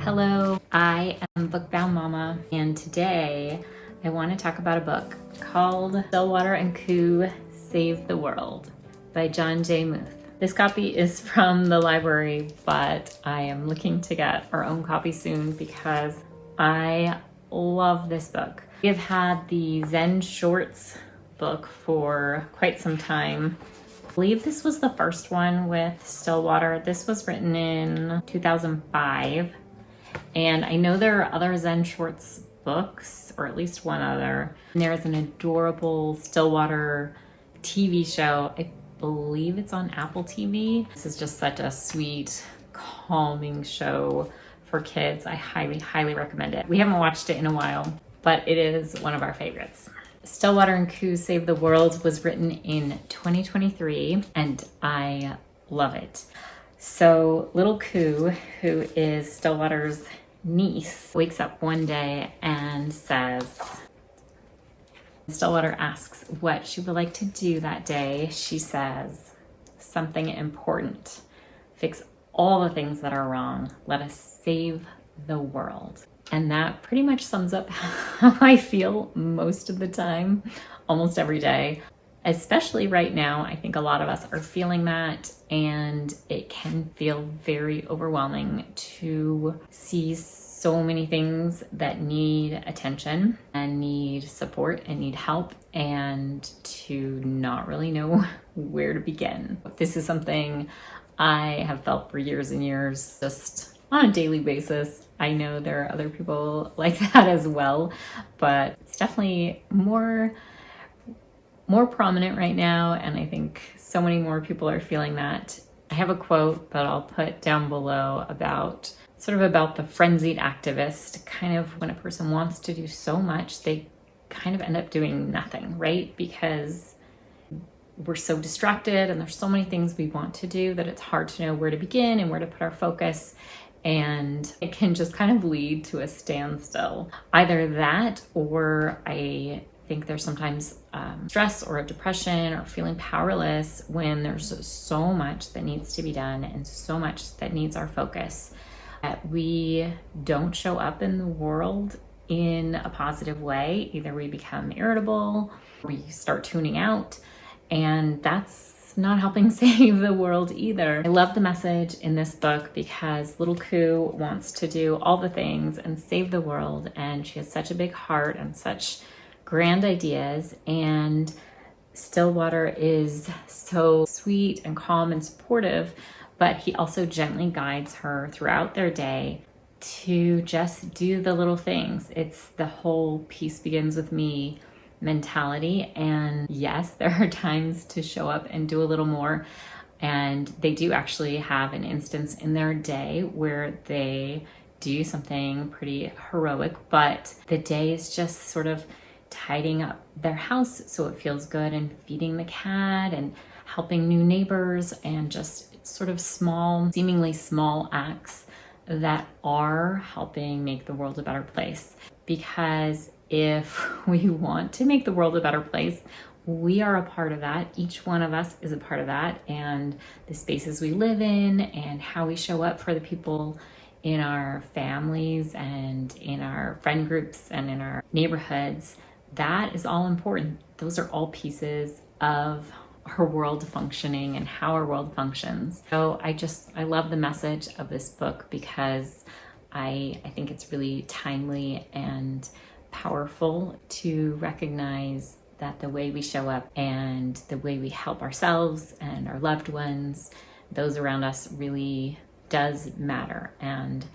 Hello, I am Bookbound Mama, and today I want to talk about a book called Stillwater and Koo, Save the World by Jon J Muth. This copy is from the library, but I am looking to get our own copy soon because I love this book. We have had the Zen Shorts book for quite some time. I believe this was the first one with Stillwater. This was written in 2005. And I know there are other Zen Shorts books, or at least one other. And there's an adorable Stillwater TV show. I believe it's on Apple TV. This is just such a sweet, calming show for kids. I highly, highly recommend it. We haven't watched it in a while, but it is one of our favorites. Stillwater and Koo, Save the World was written in 2023, and I love it. So little Koo, who is Stillwater's niece, wakes up one day and says, Stillwater asks what she would like to do that day. She says, something important. Fix all the things that are wrong. Let us save the world. And that pretty much sums up how I feel most of the time, almost every day. Especially right now, I think a lot of us are feeling that, and it can feel very overwhelming to see so many things that need attention and need support and need help, and to not really know where to begin. This is something I have felt for years and years, just on a daily basis. I know there are other people like that as well, but it's definitely more prominent right now, and I think so many more people are feeling that. I have a quote that I'll put down below about the frenzied activist. Kind of when a person wants to do so much, they kind of end up doing nothing, right? Because we're so distracted and there's so many things we want to do that it's hard to know where to begin and where to put our focus. And it can just kind of lead to a standstill. Either that, or I think there's sometimes stress or a depression or feeling powerless when there's so much that needs to be done and so much that needs our focus that we don't show up in the world in a positive way. Either we become irritable, we start tuning out, and that's not helping save the world either. I love the message in this book because little Koo wants to do all the things and save the world, and she has such a big heart and such grand ideas, and Stillwater is so sweet and calm and supportive, but he also gently guides her throughout their day to just do the little things. It's the whole peace begins with me mentality, and yes, there are times to show up and do a little more, and they do actually have an instance in their day where they do something pretty heroic, but the day is just sort of tidying up their house so it feels good, and feeding the cat and helping new neighbors, and just sort of small, seemingly small acts that are helping make the world a better place. Because if we want to make the world a better place, we are a part of that. Each one of us is a part of that, and the spaces we live in and how we show up for the people in our families and in our friend groups and in our neighborhoods, that is all important. Those are all pieces of our world functioning and how our world functions. So I love the message of this book because I think it's really timely and powerful to recognize that the way we show up and the way we help ourselves and our loved ones, those around us, really does matter. And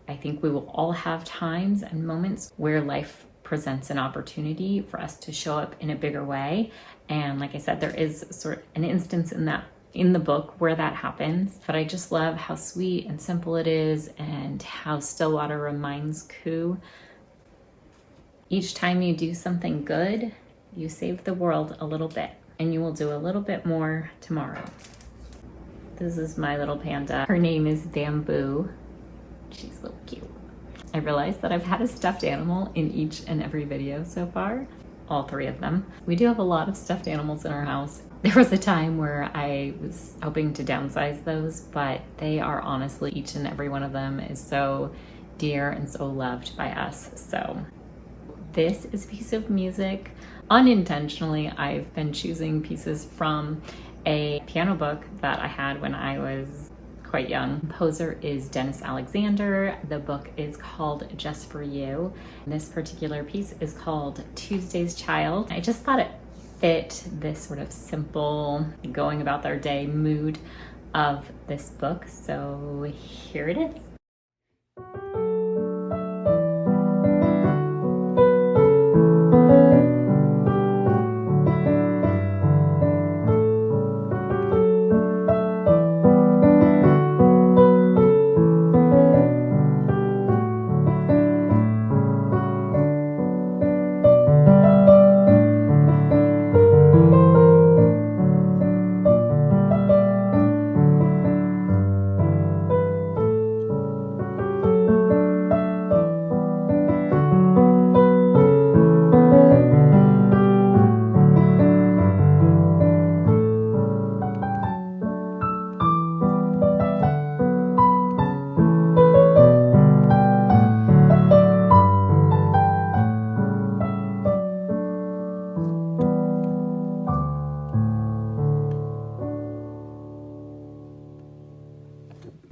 I think we will all have times and moments where life presents an opportunity for us to show up in a bigger way. And like I said, there is sort of an instance in the book where that happens, but I just love how sweet and simple it is, and how Stillwater reminds Koo, each time you do something good, you save the world a little bit, and you will do a little bit more tomorrow. This is my little panda. Her name is Bamboo. She's so cute. I realized that I've had a stuffed animal in each and every video so far, all three of them. We do have a lot of stuffed animals in our house. There was a time where I was hoping to downsize those, but they are honestly, each and every one of them is so dear and so loved by us. So this is a piece of music. Unintentionally, I've been choosing pieces from a piano book that I had when I was quite young. The composer is Dennis Alexander. The book is called Just for You. This particular piece is called Tuesday's Child. I just thought it fit this sort of simple, going about their day mood of this book. So here it is.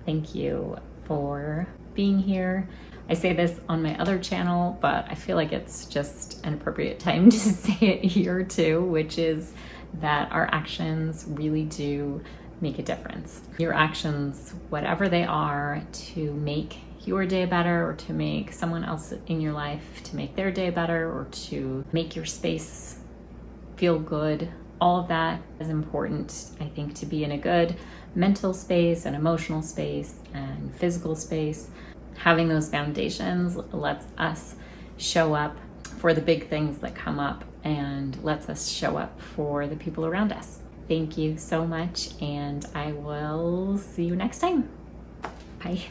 Thank you for being here. I say this on my other channel, but I feel like it's just an appropriate time to say it here too, which is that our actions really do make a difference. Your actions, whatever they are, to make your day better or to make someone else in your life to make their day better or to make your space feel good, all of that is important, I think, to be in a good mental space and emotional space and physical space. Having those foundations lets us show up for the big things that come up and lets us show up for the people around us. Thank you so much, and I will see you next time. Bye.